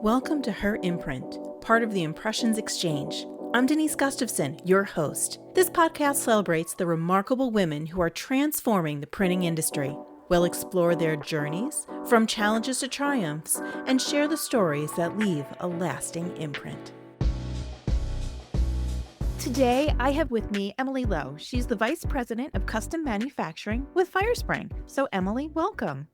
Welcome to Her Imprint, part of the Impressions Exchange. I'm Denise Gustafson, your host. This podcast celebrates the remarkable women who are transforming the printing industry. We'll explore their journeys, from challenges to triumphs, and share the stories that leave a lasting imprint. Today, I have with me Emily Lowe. She's the Vice President of Custom Manufacturing with Firespring. So, Emily, welcome.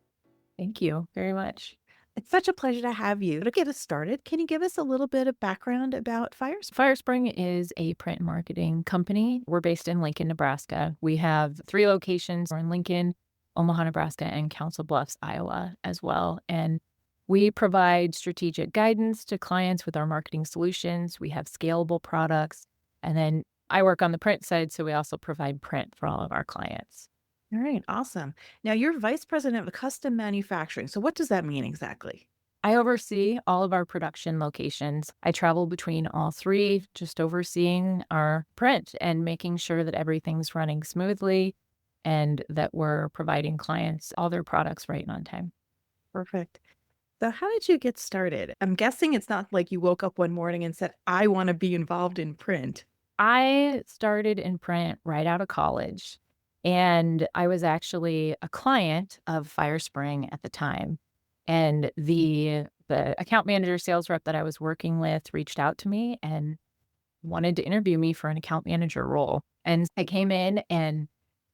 Thank you very much. It's such a pleasure to have you. To get us started, can you give us a little bit of background about Firespring? Firespring is a print marketing company. We're based in Lincoln, Nebraska. We have 3 locations. We're in Lincoln, Omaha, Nebraska, and Council Bluffs, Iowa as well. And we provide strategic guidance to clients with our marketing solutions. We have scalable products. And then I work on the print side, so we also provide print for all of our clients. All right, awesome. Now, you're Vice President of Custom Manufacturing. So what does that mean exactly? I oversee all of our production locations. I travel between all 3, just overseeing our print and making sure that everything's running smoothly and that we're providing clients all their products right and on time. Perfect. So how did you get started? I'm guessing it's not like you woke up one morning and said, I want to be involved in print. I started in print right out of college, and I was actually a client of Firespring at the time. And the account manager sales rep that I was working with reached out to me and wanted to interview me for an account manager role. And I came in and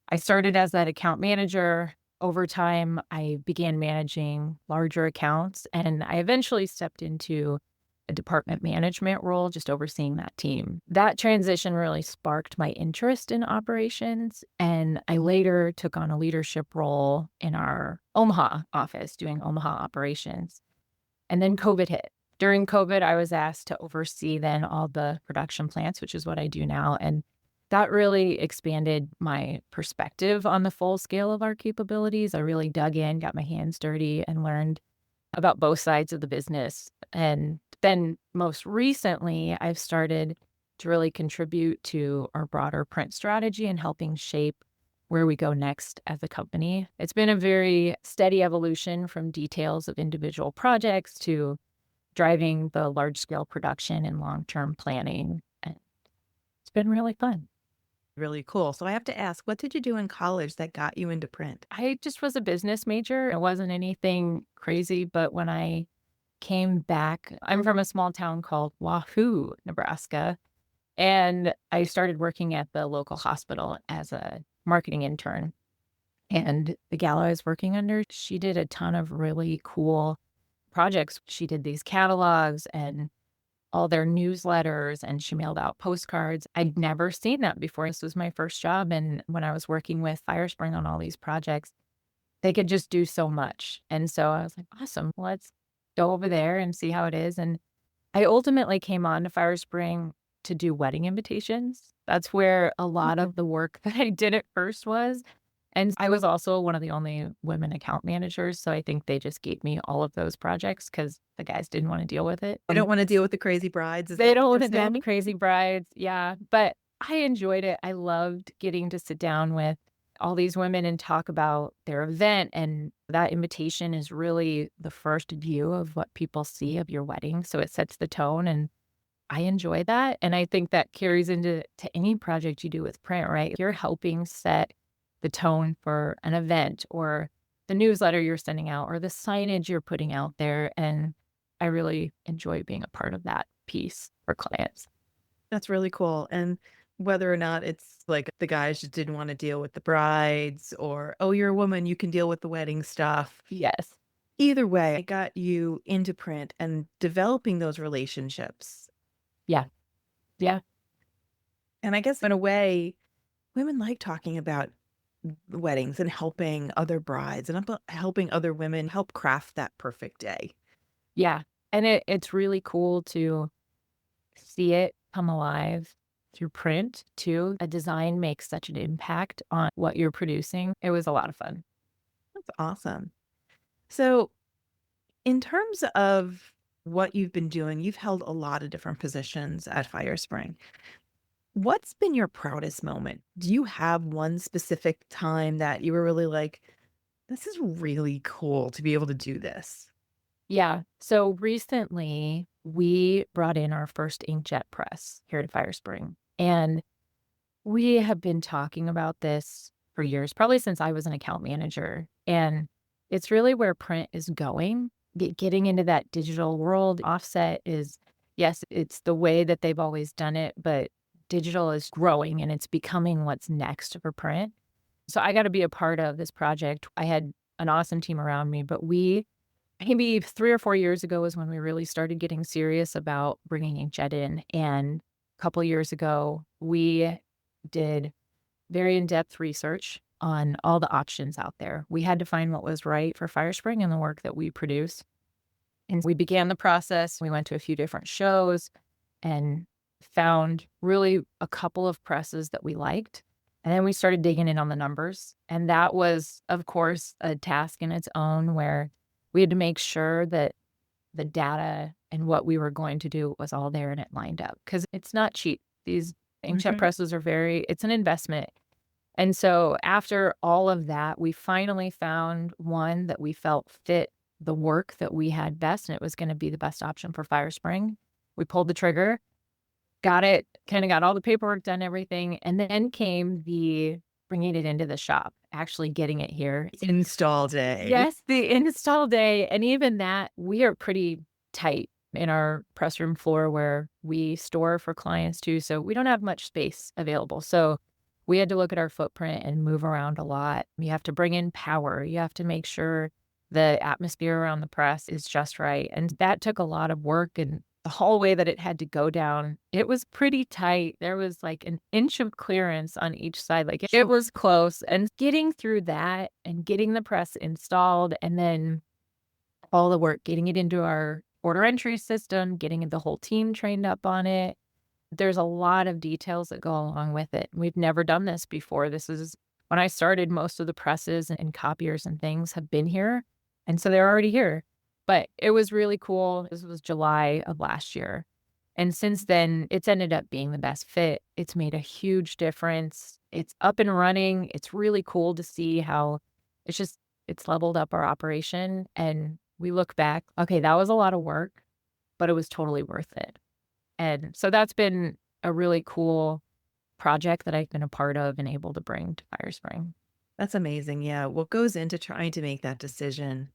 I started as that account manager. Over time, I began managing larger accounts, and I eventually stepped into a department management role, just overseeing that team. That transition really sparked my interest in operations, and I later took on a leadership role in our Omaha office, doing Omaha operations. And then COVID hit. During COVID, I was asked to oversee then all the production plants, which is what I do now. And that really expanded my perspective on the full scale of our capabilities. I really dug in, got my hands dirty, and learned about both sides of the business. And then most recently, I've started to really contribute to our broader print strategy and helping shape where we go next as a company. It's been a very steady evolution from details of individual projects to driving the large-scale production and long-term planning. And it's been really fun. Really cool. So I have to ask, what did you do in college that got you into print? I just was a business major. It wasn't anything crazy, but when I came back, I'm from a small town called Wahoo, Nebraska, and I started working at the local hospital as a marketing intern. And the gal I was working under, she did a ton of really cool projects. She did these catalogs and all their newsletters, and she mailed out postcards. I'd never seen that before. This was my first job. And when I was working with Firespring on all these projects, they could just do so much. And so I was like, awesome, let's go over there and see how it is. And I ultimately came on to Firespring to do wedding invitations. That's where a lot of the work that I did at first was. And I was also one of the only women account managers. So I think they just gave me all of those projects because the guys didn't want to deal with it. I don't want to deal with the crazy brides. Is They that don't what want you're to deal saying? with crazy brides. Yeah. But I enjoyed it. I loved getting to sit down with all these women and talk about their event. And that invitation is really the first view of what people see of your wedding. So it sets the tone. And I enjoy that. And I think that carries into any project you do with print, right? You're helping set the tone for an event or the newsletter you're sending out or the signage you're putting out there. And I really enjoy being a part of that piece for clients. That's really cool. And whether or not it's like the guys just didn't want to deal with the brides or, oh, you're a woman, you can deal with the wedding stuff. Yes. Either way, it got you into print and developing those relationships. Yeah. Yeah. And I guess in a way, women like talking about weddings and helping other brides and helping other women help craft that perfect day. Yeah. And it's really cool to see it come alive through print too. A design makes such an impact on what you're producing. It was a lot of fun. That's awesome. So, in terms of what you've been doing, you've held a lot of different positions at Firespring. What's been your proudest moment? Do you have one specific time that you were really like, this is really cool to be able to do this? Yeah. So recently we brought in our first inkjet press here at Firespring. And we have been talking about this for years, probably since I was an account manager. And it's really where print is going, getting into that digital world. Offset is, yes, it's the way that they've always done it, but digital is growing and it's becoming what's next for print. So I got to be a part of this project. I had an awesome team around me, but maybe 3 or 4 years ago was when we really started getting serious about bringing inkjet in, and a couple years ago, we did very in-depth research on all the options out there. We had to find what was right for Firespring and the work that we produce, and we began the process. We went to a few different shows and found really a couple of presses that we liked, and then we started digging in on the numbers, and that was, of course, a task in its own where we had to make sure that the data and what we were going to do was all there and it lined up because it's not cheap. These inkjet Mhm. presses are it's an investment. And so after all of that, we finally found one that we felt fit the work that we had best, and it was going to be the best option for Firespring. We pulled the trigger, got it, kind of got all the paperwork done, everything. And then came the bringing it into the shop, actually getting it here. Install day. Yes, the install day, and even that, we are pretty tight in our press room floor where we store for clients too, so we don't have much space available, so we had to look at our footprint and move around a lot. You have to bring in power, you have to make sure the atmosphere around the press is just right, and that took a lot of work, and the hallway that it had to go down, it was pretty tight. There was, like, an inch of clearance on each side, like, it was close, and getting through that and getting the press installed and then all the work, getting it into our order entry system, getting the whole team trained up on it. There's a lot of details that go along with it. We've never done this before. This is when I started, most of the presses and copiers and things have been here, and so they're already here. But it was really cool. This was July of last year, and since then, it's ended up being the best fit. It's made a huge difference. It's up and running. It's really cool to see how it's just it's leveled up our operation, and we look back, okay, that was a lot of work, but it was totally worth it. And so that's been a really cool project that I've been a part of and able to bring to Firespring. That's amazing. Yeah. What goes into trying to make that decision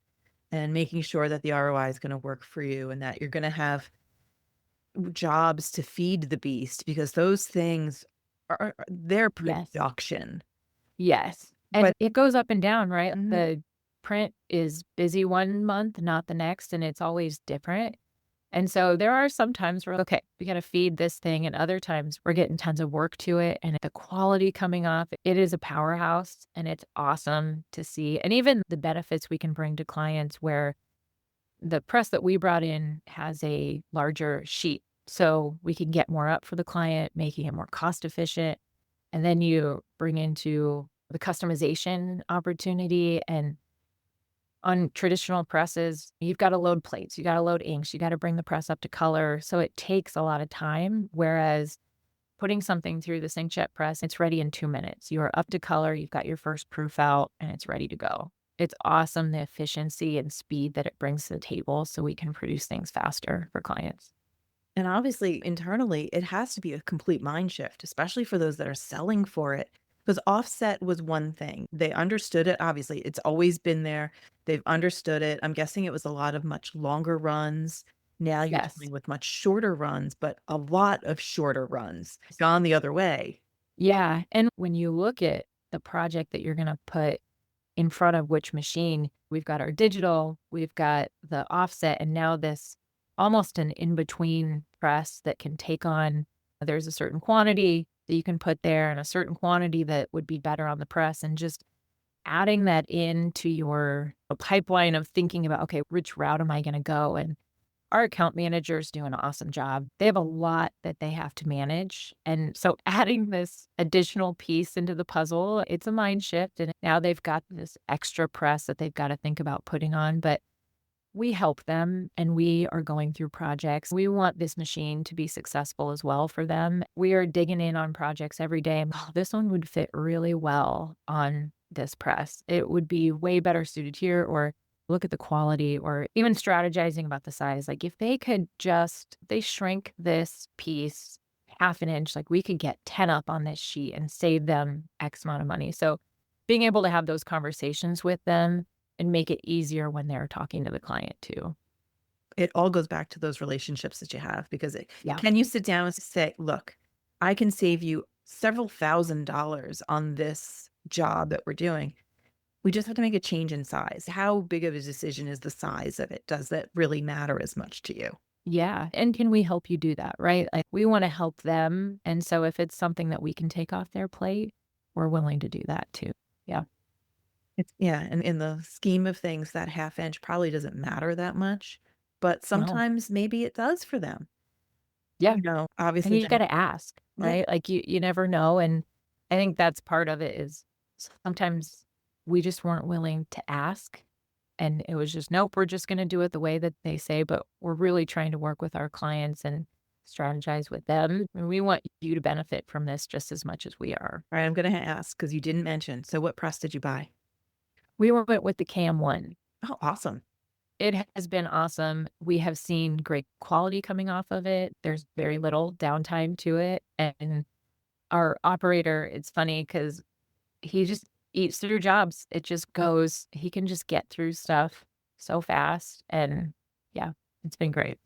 and making sure that the ROI is going to work for you and that you're going to have jobs to feed the beast because those things are their Yes. production. Yes. And But it goes up and down, right? mhm, The print is busy one month, not the next, and it's always different. And so there are some times where, okay, we got to feed this thing. And other times we're getting tons of work to it and the quality coming off. It is a powerhouse and it's awesome to see. And even the benefits we can bring to clients where the press that we brought in has a larger sheet. So we can get more up for the client, making it more cost efficient. And then you bring into the customization opportunity and on traditional presses, you've gotta load plates, you gotta load inks, you gotta bring the press up to color, so it takes a lot of time, whereas putting something through the inkjet press, it's ready in 2 minutes. You are up to color, you've got your first proof out, and it's ready to go. It's awesome the efficiency and speed that it brings to the table so we can produce things faster for clients. and obviously internally, it has to be a complete mind shift, especially for those that are selling for it. Because offset was one thing. They understood it. Obviously, it's always been there. They've understood it. I'm guessing it was a lot of much longer runs. Now you're Yes. dealing with much shorter runs, but a lot of shorter runs. Gone the other way. Yeah, and when you look at the project that you're gonna put in front of which machine. We've got our digital, we've got the offset, and now this almost an in-between press that can take on there's a certain quantity that you can put there and a certain quantity that would be better on the press, and just adding that into your pipeline of thinking about, "Okay, which route am I gonna go?" And our account managers do an awesome job. They have a lot that they have to manage, and so adding this additional piece into the puzzle, it's a mind shift, and now they've got this extra press that they've gotta think about putting on, but we help them, and we are going through projects. We want this machine to be successful as well for them. We are digging in on projects every day. "Oh, this one would fit really well on this press. It would be way better suited here," or look at the quality or even strategizing about the size. Like if they could just, they shrink this piece half an inch, like we could get 10 up on this sheet and save them X amount of money. So being able to have those conversations with them and make it easier when they're talking to the client too. It all goes back to those relationships that you have because Yeah. can you sit down and say, "Look, I can save you several $1,000s on this job that we're doing. We just have to make a change in size." How big of a decision is the size of it? Does that really matter as much to you? Yeah. And can we help you do that? Right. Like we want to help them. And so if it's something that we can take off their plate, we're willing to do that too. Yeah. It's yeah, and in the scheme of things, that half inch probably doesn't matter that much, but No. sometimes maybe it does for them. Yeah. And Obviously you then gotta ask, yeah, right? Like, you never know, and I think that's part of it is sometimes we just weren't willing to ask, and it was just, "Nope, we're just gonna do it the way that they say," but we're really trying to work with our clients and strategize with them, and we want you to benefit from this just as much as we are. alright, I'm gonna ask because you didn't mention, so what press did you buy? We went with the Cam 1. Oh, awesome. It has been awesome. We have seen great quality coming off of it. There's very little downtime to it, and our operator, it's funny because he just eats through jobs. It just goes he can just get through stuff so fast, and yeah, it's been great.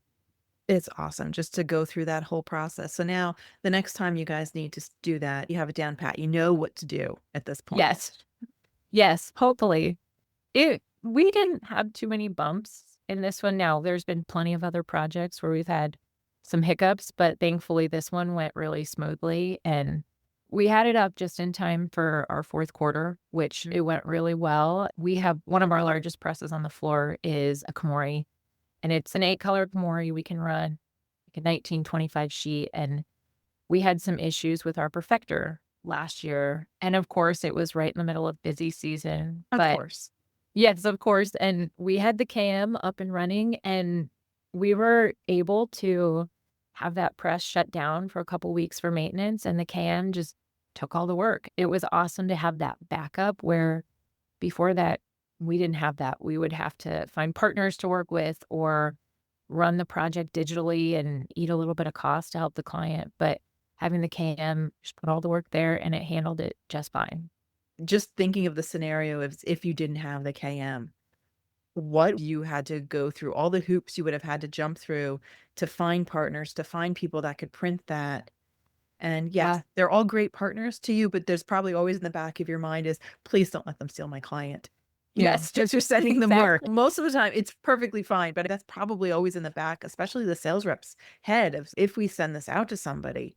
It's awesome just to go through that whole process. So now the next time you guys need to do that, you have it down pat. You know what to do at this point. Yes. Yes, hopefully. We didn't have too many bumps in this one. Now, there's been plenty of other projects where we've had some hiccups, but thankfully this one went really smoothly, and we had it up just in time for our 4th quarter, which Mm. it went really well. We have one of our largest presses on the floor is a Komori, and it's an 8-color Komori. We can run like a 1925 sheet, and we had some issues with our perfector last year, and of course, it was right in the middle of busy season, Of but course. yes, of course, and we had the KM up and running, and we were able to have that press shut down for a couple weeks for maintenance, and the KM just took all the work. It was awesome to have that backup where before that, we didn't have that. We would have to find partners to work with or run the project digitally and eat a little bit of cost to help the client, but having the KM just put all the work there, and it handled it just fine. Just thinking of the scenario if you didn't have the KM, what you had to go through, all the hoops you would have had to jump through to find partners, to find people that could print that. And yes, Yeah. they're all great partners to you, but there's probably always in the back of your mind is, "Please don't let them steal my client." No. Just you're sending them work. Exactly. Most of the time, it's perfectly fine, but that's probably always in the back, especially the sales rep's head of, "If we send this out to somebody."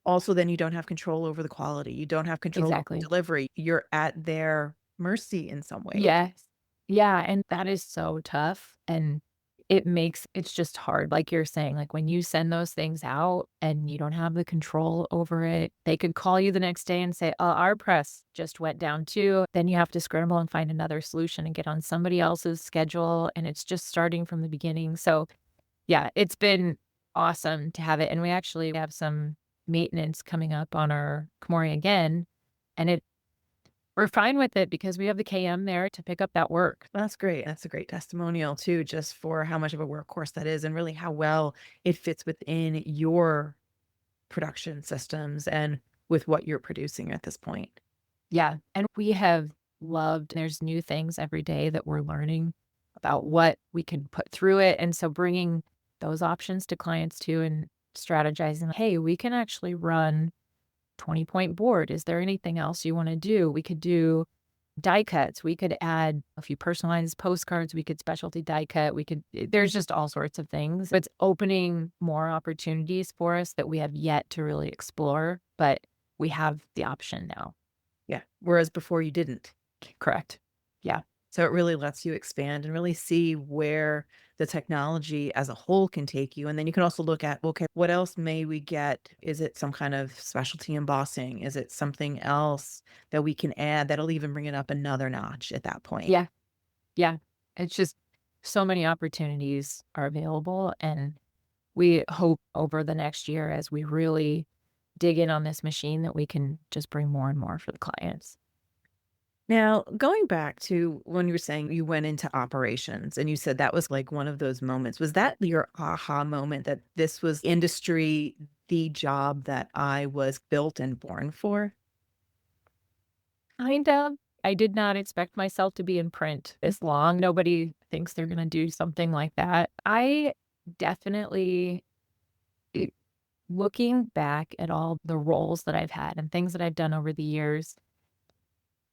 Also, then you don't have control over the quality. You don't have control over Exactly. delivery. You're at their mercy in some way. Yes. Yeah, and that is so tough, and it's just hard, like you're saying, like, when you send those things out and you don't have the control over it, they could call you the next day and say, our press just went down too." Then you have to scramble and find another solution and get on somebody else's schedule, and it's just starting from the beginning, so, yeah, it's been awesome to have it, and we actually have some maintenance coming up on our Komori again, and we're fine with it because we have the KM there to pick up that work. That's great. That's a great testimonial too, just for how much of a workhorse that is and really how well it fits within your production systems and with what you're producing at this point. Yeah, and we have loved there's new things every day that we're learning about what we can put through it, and so bringing those options to clients too and strategizing, "Hey, we can actually run 20-point board. Is there anything else you wanna do?" We could do die cuts. We could add a few personalized postcards. We could specialty die cut. There's just all sorts of things. It's opening more opportunities for us that we have yet to really explore, but we have the option now. Yeah. Whereas before you didn't. Correct. Yeah. So it really lets you expand and really see where the technology as a whole can take you. And then you can also look at, okay, what else may we get? Is it some kind of specialty embossing? Is it something else that we can add that'll even bring it up another notch at that point? Yeah. Yeah. It's just so many opportunities are available, and we hope over the next year as we really dig in on this machine that we can just bring more and more for the clients. Now, going back to when you were saying you went into operations and you said that was like one of those moments, was that your aha moment that this was industry, the job that I was built and born for? Kind of. I did not expect myself to be in print this long. Nobody thinks they're gonna do something like that. I definitely eh, looking back at all the roles that I've had and things that I've done over the years,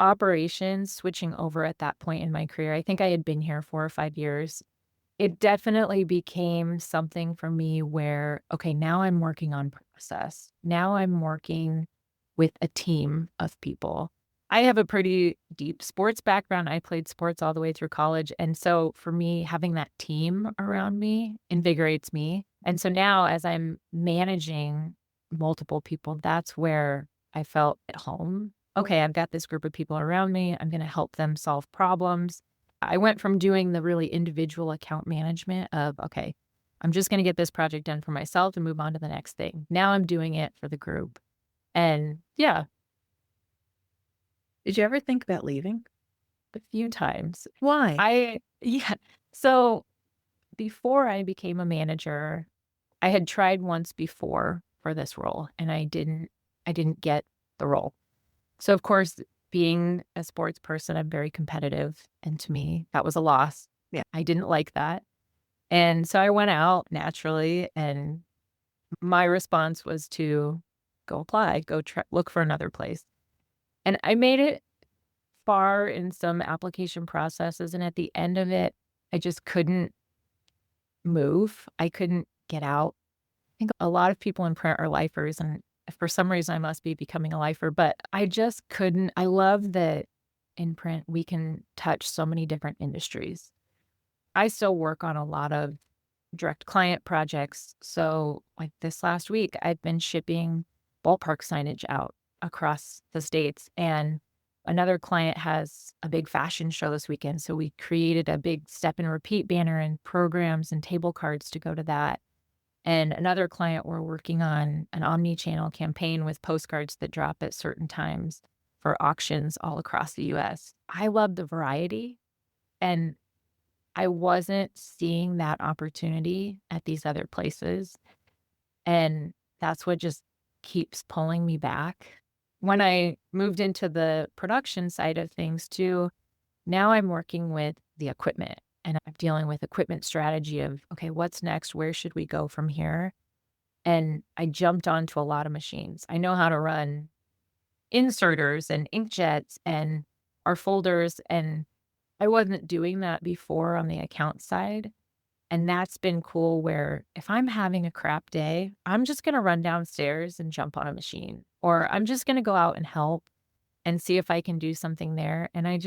operations, switching over at that point in my career, I think I had been here 4 or 5 years. It definitely became something for me where, okay, now I'm working on process. Now I'm working with a team of people. I have a pretty deep sports background. I played sports all the way through college. And so for me, having that team around me invigorates me. And so now, as I'm managing multiple people, that's where I felt at home. Okay, I've got this group of people around me. I'm going to help them solve problems. I went from doing the really individual account management of, okay, I'm just going to get this project done for myself and move on to the next thing. Now I'm doing it for the group. And yeah, Did you ever think about leaving? a few times. Why? Yeah. So before I became a manager, I had tried once before for this role and I didn't get the role. So of course, being a sports person, I'm very competitive. And to me, that was a loss. Yeah. I didn't like that. And so I went out naturally, and my response was to go apply, go try, look for another place. And I made it far in some application processes. And at the end of it, I just couldn't move. I couldn't get out. I think a lot of people in print are lifers. And for some reason, I must be becoming a lifer, but I just couldn't. I love that in print, we can touch so many different industries. I still work on a lot of direct client projects. So, like this last week, I've been shipping ballpark signage out across the states. And another client has a big fashion show this weekend. So, we created a big step and repeat banner and programs and table cards to go to that. And another client, we're working on an omni channel campaign with postcards that drop at certain times for auctions all across the US. I love the variety. And I wasn't seeing that opportunity at these other places, and that's what just keeps pulling me back. When I moved into the production side of things too, now I'm working with the equipment, and I'm dealing with equipment strategy of, okay, what's next? Where should we go from here? And I jumped onto a lot of machines. I know how to run inserters and inkjets and our folders, and I wasn't doing that before on the account side, and that's been cool where if I'm having a crap day, I'm just gonna run downstairs and jump on a machine, or I'm just gonna go out and help and see if I can do something there, and I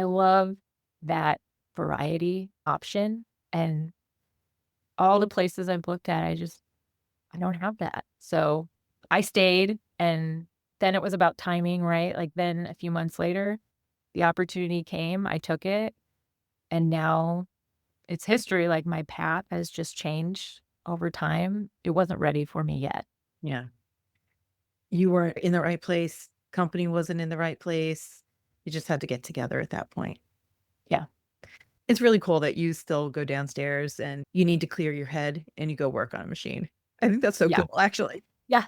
love that variety option, and all the places I've looked at, I don't have that. So, I stayed, and then it was about timing, right? Like, then a few months later, the opportunity came, I took it, and now it's history. Like, my path has just changed over time. It wasn't ready for me yet. Yeah. You were in the right place. Company wasn't in the right place. You just had to get together at that point. Yeah. It's really cool that you still go downstairs and you need to clear your head and you go work on a machine. I think that's so Yeah. cool, actually. Yeah.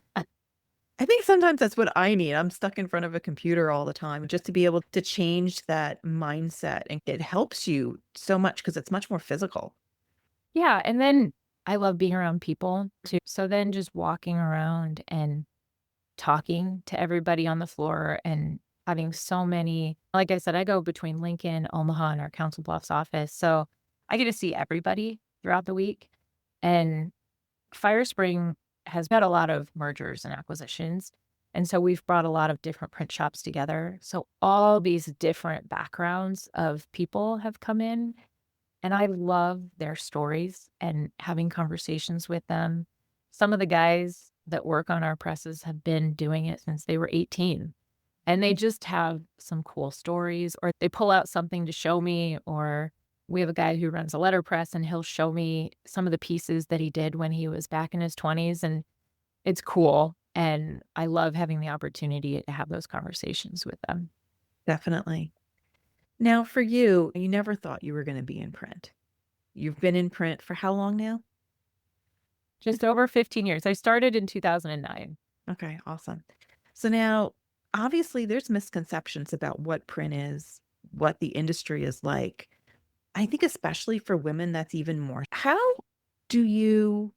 I think sometimes that's what I need. I'm stuck in front of a computer all the time just to be able to change that mindset, and it helps you so much because it's much more physical. Yeah, and then I love being around people too. So then just walking around and talking to everybody on the floor and having so many, like I said, I go between Lincoln, Omaha, and our Council Bluffs office. So I get to see everybody throughout the week. And Firespring has had a lot of mergers and acquisitions. And so we've brought a lot of different print shops together. So all these different backgrounds of people have come in, and I love their stories and having conversations with them. Some of the guys that work on our presses have been doing it since they were 18, and they just have some cool stories, or they pull out something to show me, or we have a guy who runs a letterpress and he'll show me some of the pieces that he did when he was back in his 20s, and it's cool. And I love having the opportunity to have those conversations with them. Definitely. Now, for you, you never thought you were going to be in print. You've been in print for how long now? Just over 15 years. I started in 2009. Okay, awesome. So now, obviously, there's misconceptions about what print is, what the industry is like. I think, especially for women, that's even more. How do you,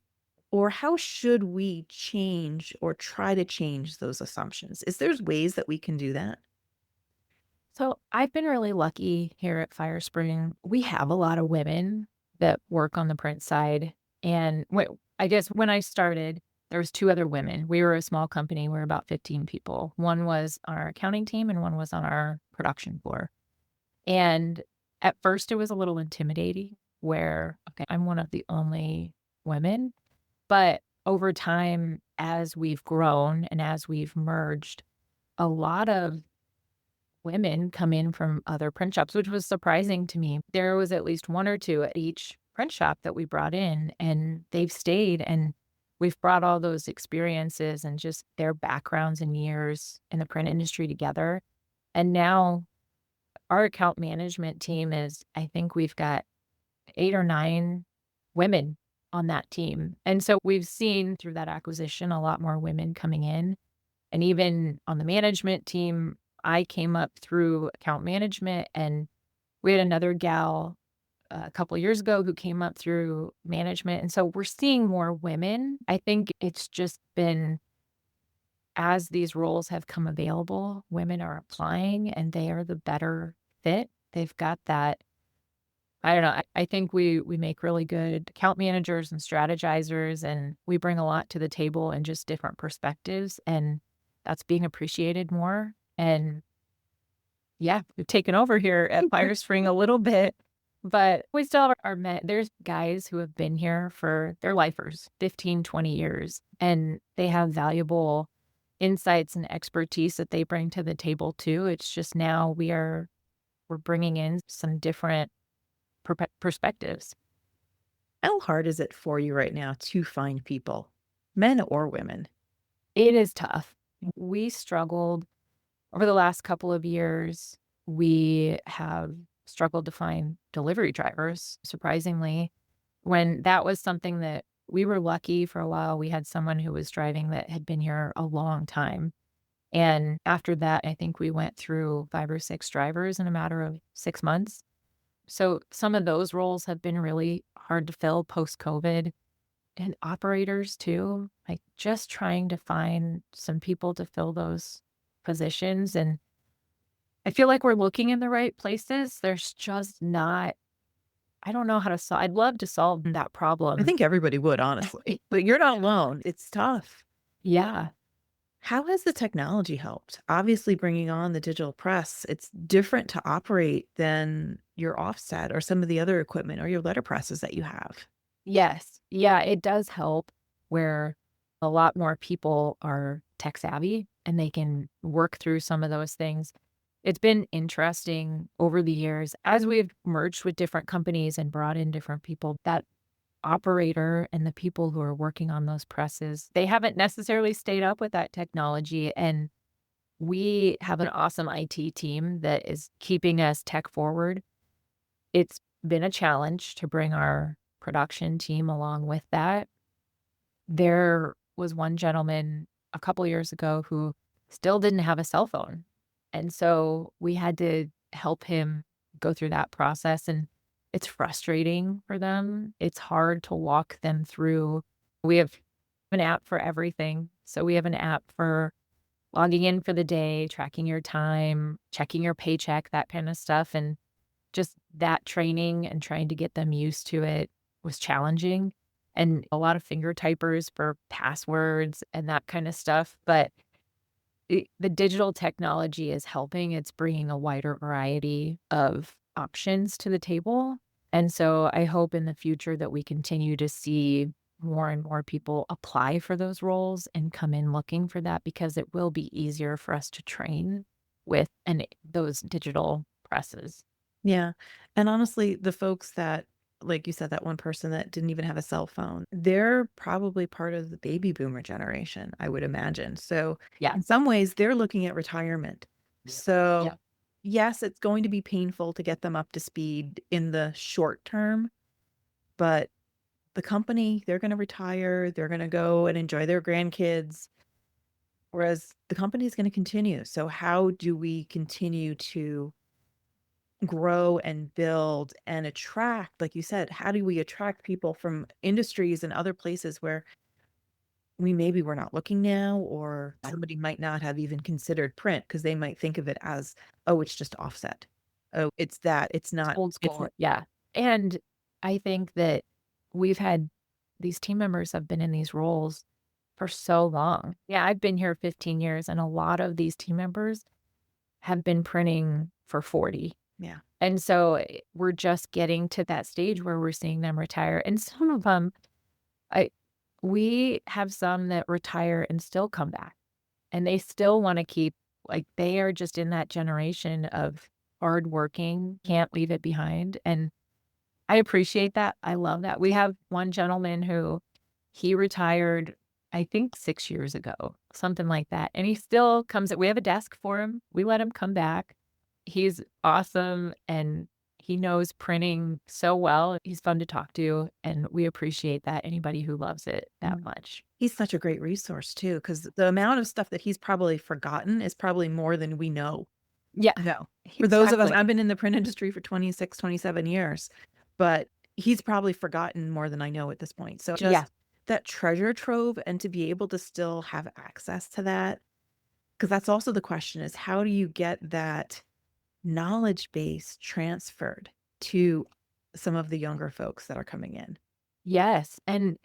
or how should we change or try to change those assumptions? Is there ways that we can do that? So I've been really lucky here at Firespring. We have a lot of women that work on the print side. And I guess when I started, there was two other women. We were a small company. We were about 15 people. One was on our accounting team and one was on our production floor. And at first it was a little intimidating where, okay, I'm one of the only women. But over time, as we've grown and as we've merged, a lot of women come in from other print shops, which was surprising to me. There was at least one or two at each print shop that we brought in, and they've stayed, and we've brought all those experiences and just their backgrounds and years in the print industry together. And now our account management team is, I think we've got 8 or 9 women on that team. And so we've seen through that acquisition a lot more women coming in. And even on the management team, I came up through account management, and we had another gal a couple years ago who came up through management. And so we're seeing more women. I think it's just been as these roles have come available, women are applying and they are the better fit. They've got that. I don't know. I think we make really good account managers and strategizers, and we bring a lot to the table and just different perspectives, and that's being appreciated more. And yeah, we've taken over here at Firespring a little bit, but we still have our men. There's guys who have been here for their lifers, 15, 20 years, and they have valuable insights and expertise that they bring to the table too. It's just now we're bringing in some different perspectives. How hard is it for you right now to find people, men or women? It is tough. We struggled over the last couple of years. We have struggled to find delivery drivers, surprisingly, when that was something that we were lucky for a while. We had someone who was driving that had been here a long time. And after that, I think we went through 5 or 6 drivers in a matter of 6 months. So some of those roles have been really hard to fill post-COVID. And operators too, like, just trying to find some people to fill those positions, and I feel like we're looking in the right places. There's just not I don't know how to I'd love to solve that I problem. think everybody would, honestly, but you're not alone. It's tough. Yeah. How has the technology helped? Obviously, bringing on the digital press, it's different to operate than your offset or some of the other equipment or your letterpresses that you have. Yes. Yeah, it does help where a lot more people are tech savvy and they can work through some of those things. It's been interesting over the years as we've merged with different companies and brought in different people, that operator and the people who are working on those presses, they haven't necessarily stayed up with that technology. And we have an awesome IT team that is keeping us tech forward. It's been a challenge to bring our production team along with that. There was one gentleman a couple years ago who still didn't have a cell phone. And so we had to help him go through that process. And it's frustrating for them. It's hard to walk them through. We have an app for everything. So we have an app for logging in for the day, tracking your time, checking your paycheck, that kind of stuff. And just that training and trying to get them used to it was challenging, and a lot of finger typers for passwords and that kind of stuff. But the digital technology is helping. It's bringing a wider variety of options to the table. And so I hope in the future that we continue to see more and more people apply for those roles and come in looking for that, because it will be easier for us to train with those digital presses. Yeah. And honestly, the folks that, like you said, that one person that didn't even have a cell phone, they're probably part of the baby boomer generation, I would imagine. So Yeah. in some ways, they're looking at retirement. So Yeah. yes, it's going to be painful to get them up to speed in the short term, but the company, they're going to retire, they're going to go and enjoy their grandkids, whereas the company is going to continue. So how do we continue to grow and build and attract, like you said, how do we attract people from industries and other places where maybe we're not looking now, or somebody might not have even considered print because they might think of it as, oh, it's just offset. Oh, it's that. It's It's not, old it's school. Yeah. And I think that we've had these team members have been in these roles for so long. Yeah, I've been here 15 years, and a lot of these team members have been printing for 40. yeah. And so we're just getting to that stage where we're seeing them retire. And some of them, I we have some that retire and still come back, and they still want to keep, like, they are just in that generation of hardworking, can't leave it behind. And I appreciate that. I love that. We have one gentleman who he retired, I think 6 years ago, something like that. And he still comes, we have a desk for him. We let him come back. He's awesome, and he knows printing so well. He's fun to talk to, and we appreciate that, anybody who loves it that Mm. much. He's such a great resource too, because the amount of stuff that he's probably forgotten is probably more than we know. Yeah, No. For those of us, exactly. I've been in the print industry for 26, 27 years, but he's probably forgotten more than I know at this point. So Yeah. just that treasure trove, and to be able to still have access to that, because that's also the question, is how do you get that knowledge base transferred to some of the younger folks that are coming in? Yes. And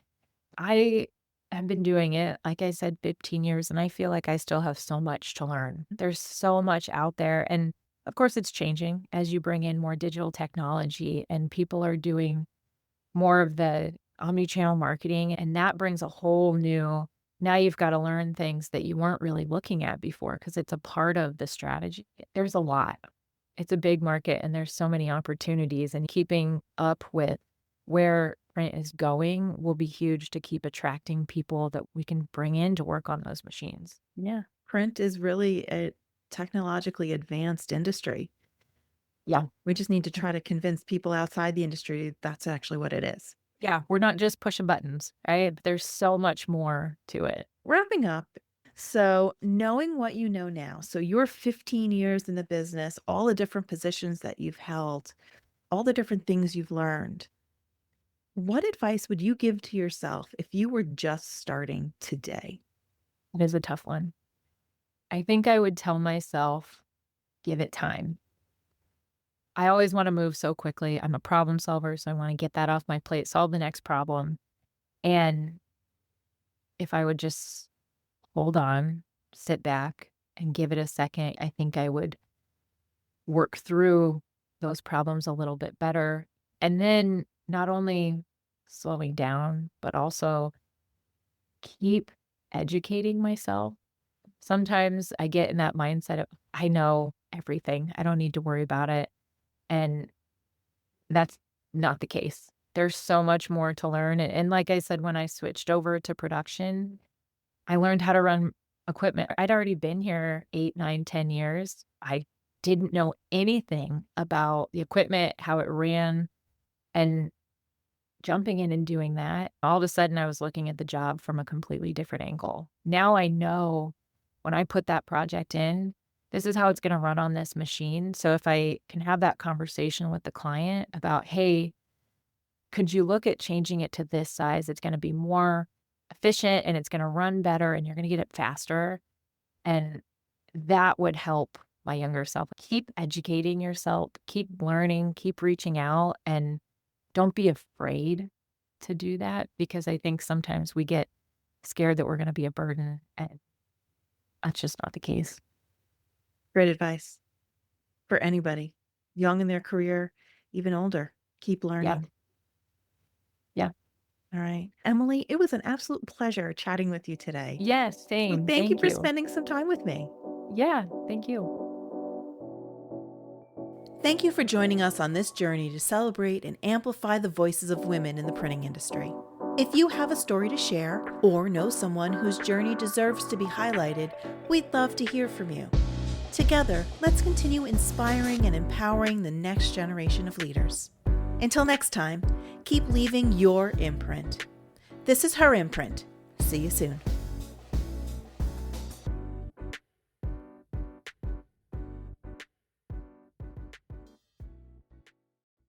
I have been doing it, like I said, 15 years, and I feel like I still have so much to learn. There's so much out there. And of course, it's changing as you bring in more digital technology and people are doing more of the omni-channel marketing. And that brings a whole new, now you've got to learn things that you weren't really looking at before because it's a part of the strategy. There's a lot. It's a big market and there's so many opportunities, and keeping up with where print is going will be huge to keep attracting people that we can bring in to work on those machines. Yeah. Print is really a technologically advanced industry. Yeah. We just need to try to convince people outside the industry that's actually what it is. Yeah. We're not just pushing buttons, right? There's so much more to it. Wrapping up. So, knowing what you know now, so you're 15 years in the business, all the different positions that you've held, all the different things you've learned, what advice would you give to yourself if you were just starting today? It is a tough one. I think I would tell myself, give it time. I always want to move so quickly. I'm a problem solver, so I want to get that off my plate, solve the next problem. And if I would just hold on, sit back, and give it a second, I think I would work through those problems a little bit better. And then not only slowing down, but also keep educating myself. Sometimes I get in that mindset of, I know everything, I don't need to worry about it. And that's not the case. There's so much more to learn. And like I said, when I switched over to production, I learned how to run equipment. I'd already been here 8, 9, 10 years. I didn't know anything about the equipment, how it ran, and jumping in and doing that, all of a sudden I was looking at the job from a completely different angle. Now I know when I put that project in, this is how it's going to run on this machine. So if I can have that conversation with the client about, hey, could you look at changing it to this size? It's going to be more efficient and it's going to run better and you're going to get it faster. And that would help my younger self. Keep educating yourself, keep learning, keep reaching out, and don't be afraid to do that, because I think sometimes we get scared that we're going to be a burden, and that's just not the case. Great advice for anybody young in their career, even older. Keep Yeah. learning. Yeah. All right. Emily, it was an absolute pleasure chatting with you today. Yes, So same. thank you Thank for you. spending some time with me. Yeah, thank you. Thank you for joining us on this journey to celebrate and amplify the voices of women in the printing industry. If you have a story to share or know someone whose journey deserves to be highlighted, we'd love to hear from you. Together, let's continue inspiring and empowering the next generation of leaders. Until next time, keep leaving your imprint. This is Her Imprint. See you soon.